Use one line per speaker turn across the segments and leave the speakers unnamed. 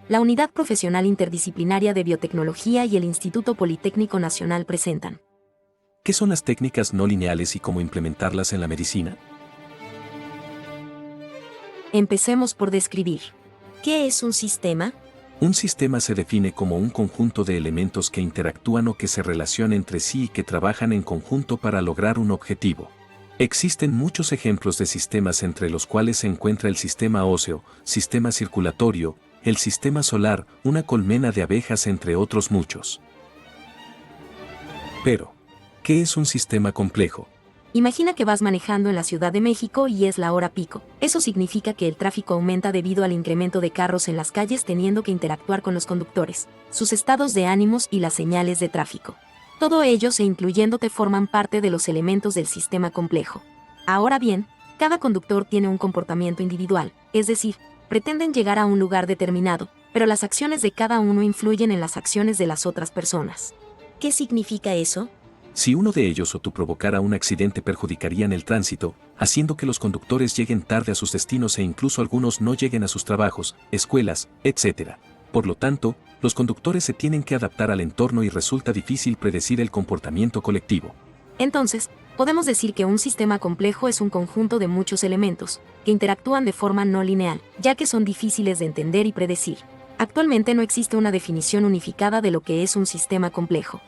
la Unidad Profesional Interdisciplinaria de Biotecnología y el Instituto Politécnico Nacional presentan.
¿Qué son las técnicas no lineales y cómo implementarlas en la medicina?
Empecemos por describir. ¿Qué es un sistema?
Un sistema se define como un conjunto de elementos que interactúan o que se relacionan entre sí y que trabajan en conjunto para lograr un objetivo. Existen muchos ejemplos de sistemas entre los cuales se encuentra el sistema óseo, sistema circulatorio, el sistema solar, una colmena de abejas entre otros muchos. Pero, ¿qué es un sistema complejo?
Imagina que vas manejando en la Ciudad de México y es la hora pico. Eso significa que el tráfico aumenta debido al incremento de carros en las calles teniendo que interactuar con los conductores, sus estados de ánimos y las señales de tráfico. Todo ellos e incluyéndote forman parte de los elementos del sistema complejo. Ahora bien, cada conductor tiene un comportamiento individual, es decir, pretenden llegar a un lugar determinado, pero las acciones de cada uno influyen en las acciones de las otras personas. ¿Qué significa eso?
Si uno de ellos o tú provocara un accidente perjudicarían el tránsito, haciendo que los conductores lleguen tarde a sus destinos e incluso algunos no lleguen a sus trabajos, escuelas, etc. Por lo tanto, los conductores se tienen que adaptar al entorno y resulta difícil predecir el comportamiento colectivo.
Entonces, podemos decir que un sistema complejo es un conjunto de muchos elementos, que interactúan de forma no lineal, ya que son difíciles de entender y predecir. Actualmente no existe una definición unificada de lo que es un sistema complejo.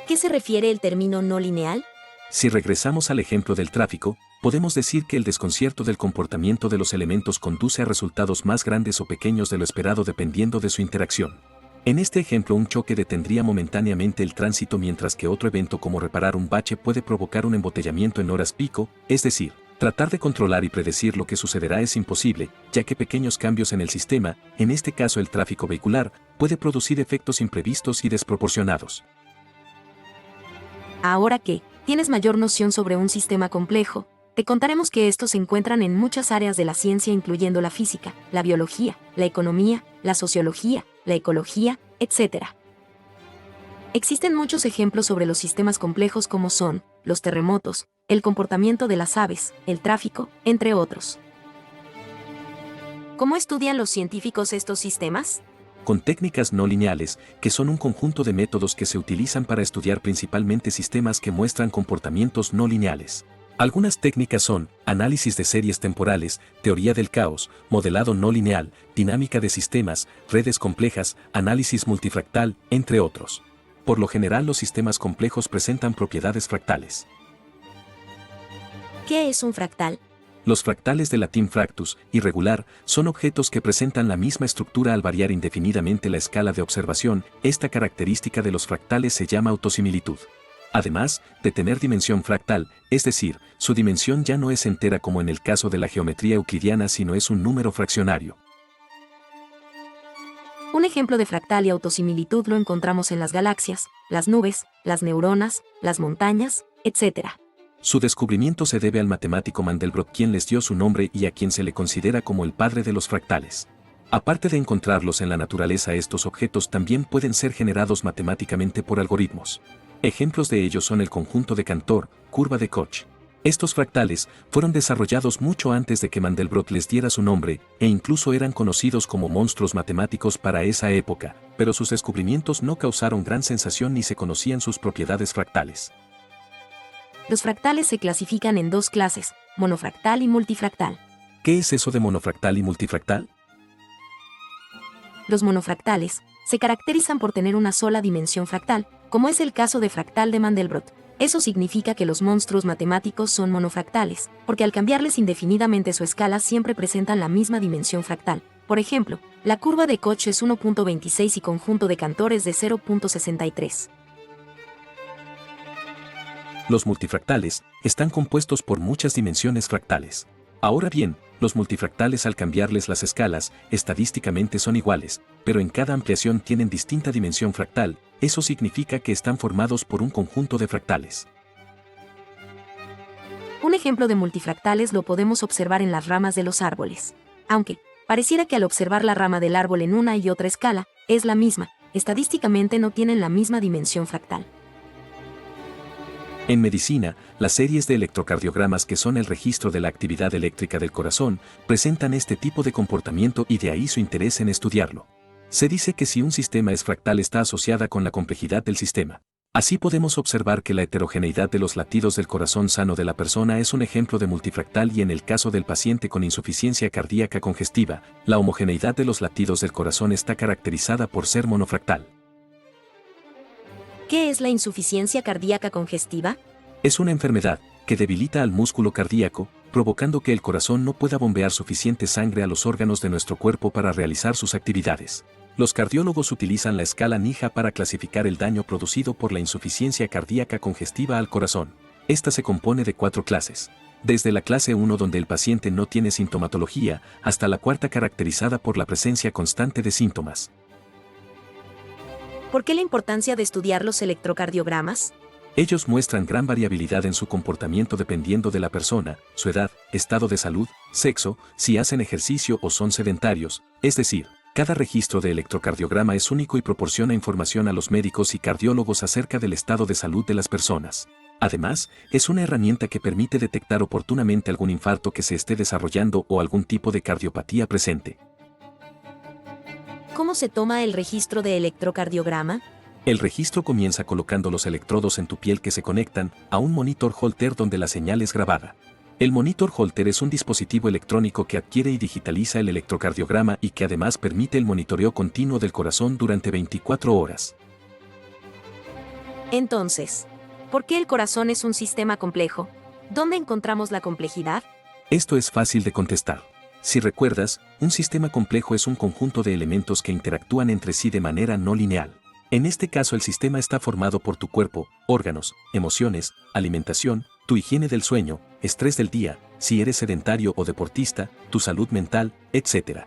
¿Qué se refiere el término no lineal?
Si regresamos al ejemplo del tráfico, podemos decir que el desconcierto del comportamiento de los elementos conduce a resultados más grandes o pequeños de lo esperado dependiendo de su interacción. En este ejemplo, un choque detendría momentáneamente el tránsito mientras que otro evento como reparar un bache puede provocar un embotellamiento en horas pico, es decir, tratar de controlar y predecir lo que sucederá es imposible, ya que pequeños cambios en el sistema, en este caso el tráfico vehicular, puede producir efectos imprevistos y desproporcionados.
Ahora que tienes mayor noción sobre un sistema complejo, te contaremos que estos se encuentran en muchas áreas de la ciencia incluyendo la física, la biología, la economía, la sociología, la ecología, etc. Existen muchos ejemplos sobre los sistemas complejos como son los terremotos, el comportamiento de las aves, el tráfico, entre otros. ¿Cómo estudian los científicos estos sistemas?
Con técnicas no lineales, que son un conjunto de métodos que se utilizan para estudiar principalmente sistemas que muestran comportamientos no lineales. Algunas técnicas son análisis de series temporales, teoría del caos, modelado no lineal, dinámica de sistemas, redes complejas, análisis multifractal, entre otros. Por lo general, los sistemas complejos presentan propiedades fractales.
¿Qué es un fractal?
Los fractales de latín fractus, irregular, son objetos que presentan la misma estructura al variar indefinidamente la escala de observación. Esta característica de los fractales se llama autosimilitud. Además de tener dimensión fractal, es decir, su dimensión ya no es entera como en el caso de la geometría euclidiana, sino es un número fraccionario.
Un ejemplo de fractal y autosimilitud lo encontramos en las galaxias, las nubes, las neuronas, las montañas, etc.
Su descubrimiento se debe al matemático Mandelbrot, quien les dio su nombre y a quien se le considera como el padre de los fractales. Aparte de encontrarlos en la naturaleza, estos objetos también pueden ser generados matemáticamente por algoritmos. Ejemplos de ellos son el conjunto de Cantor, curva de Koch. Estos fractales fueron desarrollados mucho antes de que Mandelbrot les diera su nombre, e incluso eran conocidos como monstruos matemáticos para esa época, pero sus descubrimientos no causaron gran sensación ni se conocían sus propiedades fractales.
Los fractales se clasifican en dos clases, monofractal y multifractal.
¿Qué es eso de monofractal y multifractal?
Los monofractales se caracterizan por tener una sola dimensión fractal, como es el caso de fractal de Mandelbrot. Eso significa que los monstruos matemáticos son monofractales, porque al cambiarles indefinidamente su escala siempre presentan la misma dimensión fractal. Por ejemplo, la curva de Koch es 1.26 y conjunto de Cantor es de 0.63.
Los multifractales están compuestos por muchas dimensiones fractales. Ahora bien, los multifractales al cambiarles las escalas, estadísticamente son iguales, pero en cada ampliación tienen distinta dimensión fractal. Eso significa que están formados por un conjunto de fractales.
Un ejemplo de multifractales lo podemos observar en las ramas de los árboles. Aunque pareciera que al observar la rama del árbol en una y otra escala, es la misma, estadísticamente no tienen la misma dimensión fractal.
En medicina, las series de electrocardiogramas, que son el registro de la actividad eléctrica del corazón, presentan este tipo de comportamiento y de ahí su interés en estudiarlo. Se dice que si un sistema es fractal está asociada con la complejidad del sistema. Así podemos observar que la heterogeneidad de los latidos del corazón sano de la persona es un ejemplo de multifractal, y en el caso del paciente con insuficiencia cardíaca congestiva, la homogeneidad de los latidos del corazón está caracterizada por ser monofractal.
¿Qué es la insuficiencia cardíaca congestiva?
Es una enfermedad que debilita al músculo cardíaco, provocando que el corazón no pueda bombear suficiente sangre a los órganos de nuestro cuerpo para realizar sus actividades. Los cardiólogos utilizan la escala NIJA para clasificar el daño producido por la insuficiencia cardíaca congestiva al corazón. Esta se compone de 4 clases. Desde la clase 1, donde el paciente no tiene sintomatología, hasta la 4ª, caracterizada por la presencia constante de síntomas.
¿Por qué la importancia de estudiar los electrocardiogramas?
Ellos muestran gran variabilidad en su comportamiento dependiendo de la persona, su edad, estado de salud, sexo, si hacen ejercicio o son sedentarios, es decir, cada registro de electrocardiograma es único y proporciona información a los médicos y cardiólogos acerca del estado de salud de las personas. Además, es una herramienta que permite detectar oportunamente algún infarto que se esté desarrollando o algún tipo de cardiopatía presente.
¿Cómo se toma el registro de electrocardiograma?
El registro comienza colocando los electrodos en tu piel, que se conectan a un monitor Holter donde la señal es grabada. El monitor Holter es un dispositivo electrónico que adquiere y digitaliza el electrocardiograma y que además permite el monitoreo continuo del corazón durante 24 horas.
Entonces, ¿por qué el corazón es un sistema complejo? ¿Dónde encontramos la complejidad?
Esto es fácil de contestar. Si recuerdas, un sistema complejo es un conjunto de elementos que interactúan entre sí de manera no lineal. En este caso, el sistema está formado por tu cuerpo, órganos, emociones, alimentación, tu higiene del sueño, estrés del día, si eres sedentario o deportista, tu salud mental, etc.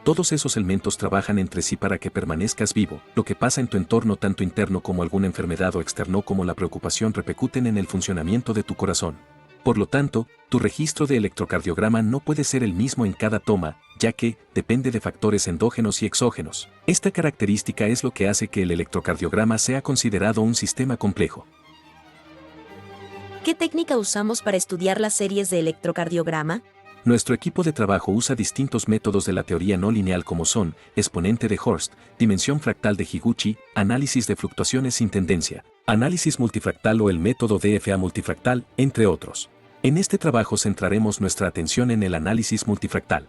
Todos esos elementos trabajan entre sí para que permanezcas vivo. Lo que pasa en tu entorno, tanto interno como alguna enfermedad, o externo como la preocupación, repercuten en el funcionamiento de tu corazón. Por lo tanto, tu registro de electrocardiograma no puede ser el mismo en cada toma, ya que depende de factores endógenos y exógenos. Esta característica es lo que hace que el electrocardiograma sea considerado un sistema complejo.
¿Qué técnica usamos para estudiar las series de electrocardiograma?
Nuestro equipo de trabajo usa distintos métodos de la teoría no lineal, como son exponente de Horst, dimensión fractal de Higuchi, análisis de fluctuaciones sin tendencia, análisis multifractal o el método DFA multifractal, entre otros. En este trabajo centraremos nuestra atención en el análisis multifractal.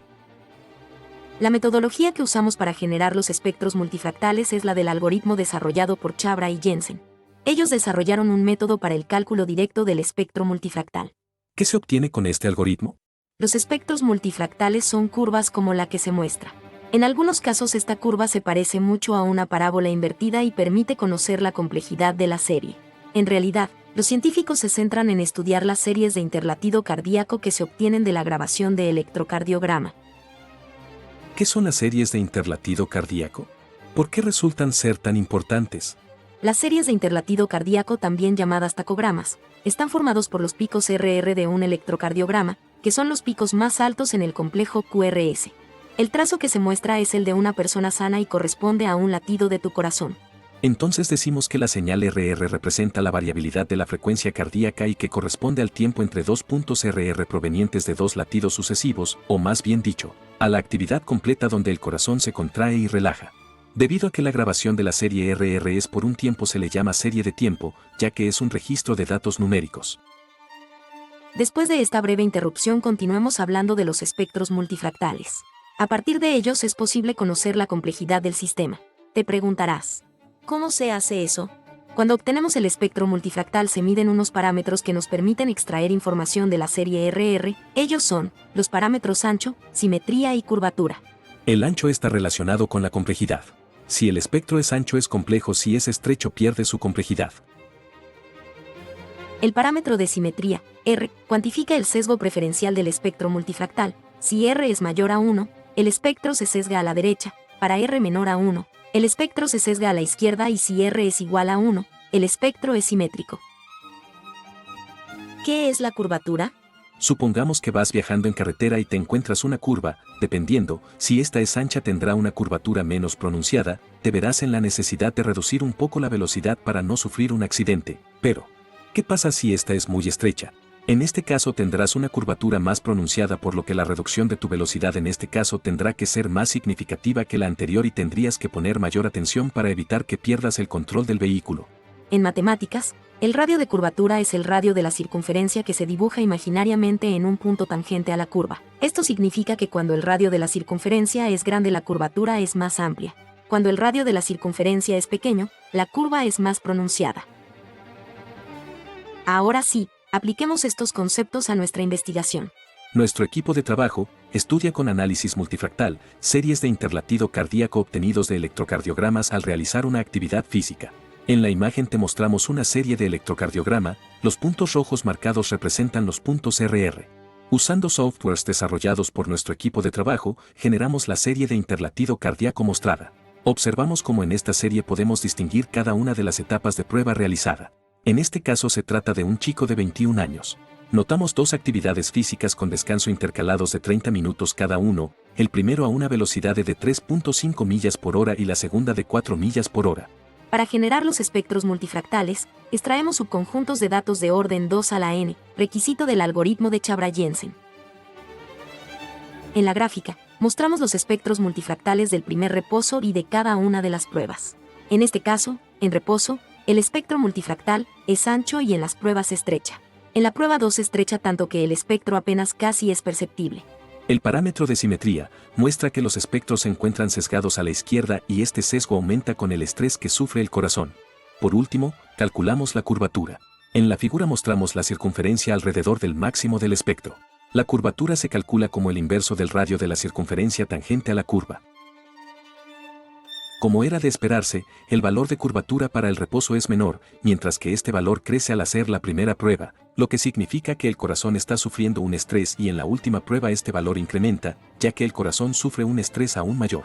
La metodología que usamos para generar los espectros multifractales es la del algoritmo desarrollado por Chabra y Jensen. Ellos desarrollaron un método para el cálculo directo del espectro multifractal.
¿Qué se obtiene con este algoritmo?
Los espectros multifractales son curvas como la que se muestra. En algunos casos esta curva se parece mucho a una parábola invertida y permite conocer la complejidad de la serie. En realidad, los científicos se centran en estudiar las series de interlatido cardíaco que se obtienen de la grabación de electrocardiograma.
¿Qué son las series de interlatido cardíaco? ¿Por qué resultan ser tan importantes?
Las series de interlatido cardíaco, también llamadas tacogramas, están formados por los picos RR de un electrocardiograma, que son los picos más altos en el complejo QRS. El trazo que se muestra es el de una persona sana y corresponde a un latido de tu corazón.
Entonces decimos que la señal RR representa la variabilidad de la frecuencia cardíaca y que corresponde al tiempo entre dos puntos RR provenientes de dos latidos sucesivos, o más bien dicho, a la actividad completa donde el corazón se contrae y relaja. Debido a que la grabación de la serie RR es por un tiempo, se le llama serie de tiempo, ya que es un registro de datos numéricos.
Después de esta breve interrupción, continuemos hablando de los espectros multifractales. A partir de ellos es posible conocer la complejidad del sistema. Te preguntarás, ¿cómo se hace eso? Cuando obtenemos el espectro multifractal se miden unos parámetros que nos permiten extraer información de la serie RR. Ellos son los parámetros ancho, simetría y curvatura.
El ancho está relacionado con la complejidad. Si el espectro es ancho es complejo, si es estrecho pierde su complejidad.
El parámetro de simetría, R, cuantifica el sesgo preferencial del espectro multifractal. Si R es mayor a 1, el espectro se sesga a la derecha. Para R menor a 1, el espectro se sesga a la izquierda, y si R es igual a 1, el espectro es simétrico. ¿Qué es la curvatura?
Supongamos que vas viajando en carretera y te encuentras una curva. Dependiendo, si esta es ancha tendrá una curvatura menos pronunciada, te verás en la necesidad de reducir un poco la velocidad para no sufrir un accidente. Pero, ¿Qué pasa si esta es muy estrecha? En este caso tendrás una curvatura más pronunciada, por lo que la reducción de tu velocidad en este caso tendrá que ser más significativa que la anterior y tendrías que poner mayor atención para evitar que pierdas el control del vehículo.
En matemáticas, el radio de curvatura es el radio de la circunferencia que se dibuja imaginariamente en un punto tangente a la curva. Esto significa que cuando el radio de la circunferencia es grande, la curvatura es más amplia. Cuando el radio de la circunferencia es pequeño, la curva es más pronunciada. Ahora sí, apliquemos estos conceptos a nuestra investigación.
Nuestro equipo de trabajo estudia con análisis multifractal series de interlatido cardíaco obtenidos de electrocardiogramas al realizar una actividad física. En la imagen te mostramos una serie de electrocardiograma, los puntos rojos marcados representan los puntos RR. Usando softwares desarrollados por nuestro equipo de trabajo, generamos la serie de interlatido cardíaco mostrada. Observamos cómo en esta serie podemos distinguir cada una de las etapas de prueba realizada. En este caso se trata de un chico de 21 años. Notamos dos actividades físicas con descanso intercalados de 30 minutos cada uno, el primero a una velocidad de 3.5 millas por hora y la segunda de 4 millas por hora.
Para generar los espectros multifractales, extraemos subconjuntos de datos de orden 2 a la n, requisito del algoritmo de Chabra-Jensen. En la gráfica, mostramos los espectros multifractales del primer reposo y de cada una de las pruebas. En este caso, en reposo, el espectro multifractal es ancho y en las pruebas estrecha. En la prueba 2 estrecha tanto que el espectro apenas casi es perceptible.
El parámetro de simetría muestra que los espectros se encuentran sesgados a la izquierda y este sesgo aumenta con el estrés que sufre el corazón. Por último, calculamos la curvatura. En la figura mostramos la circunferencia alrededor del máximo del espectro. La curvatura se calcula como el inverso del radio de la circunferencia tangente a la curva. Como era de esperarse, el valor de curvatura para el reposo es menor, mientras que este valor crece al hacer la primera prueba, lo que significa que el corazón está sufriendo un estrés y en la última prueba este valor incrementa, ya que el corazón sufre un estrés aún mayor.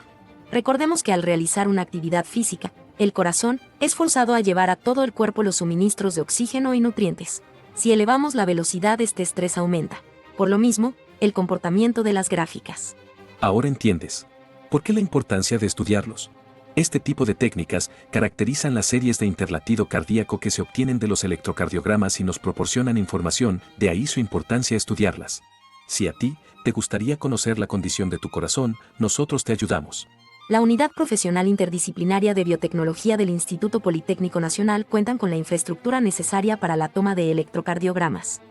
Recordemos que al realizar una actividad física, el corazón es forzado a llevar a todo el cuerpo los suministros de oxígeno y nutrientes. Si elevamos la velocidad, este estrés aumenta. Por lo mismo, el comportamiento de las gráficas.
Ahora entiendes. ¿Por qué la importancia de estudiarlos? Este tipo de técnicas caracterizan las series de interlatido cardíaco que se obtienen de los electrocardiogramas y nos proporcionan información, de ahí su importancia estudiarlas. Si a ti te gustaría conocer la condición de tu corazón, nosotros te ayudamos.
La Unidad Profesional Interdisciplinaria de Biotecnología del Instituto Politécnico Nacional cuentan con la infraestructura necesaria para la toma de electrocardiogramas.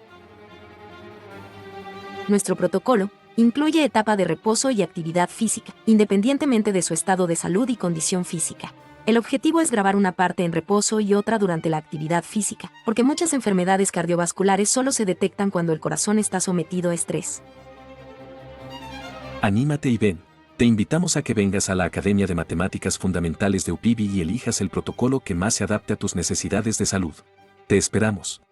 Nuestro protocolo incluye etapa de reposo y actividad física, independientemente de su estado de salud y condición física. El objetivo es grabar una parte en reposo y otra durante la actividad física, porque muchas enfermedades cardiovasculares solo se detectan cuando el corazón está sometido a estrés.
Anímate y ven. Te invitamos a que vengas a la Academia de Matemáticas Fundamentales de UPIBI y elijas el protocolo que más se adapte a tus necesidades de salud. Te esperamos.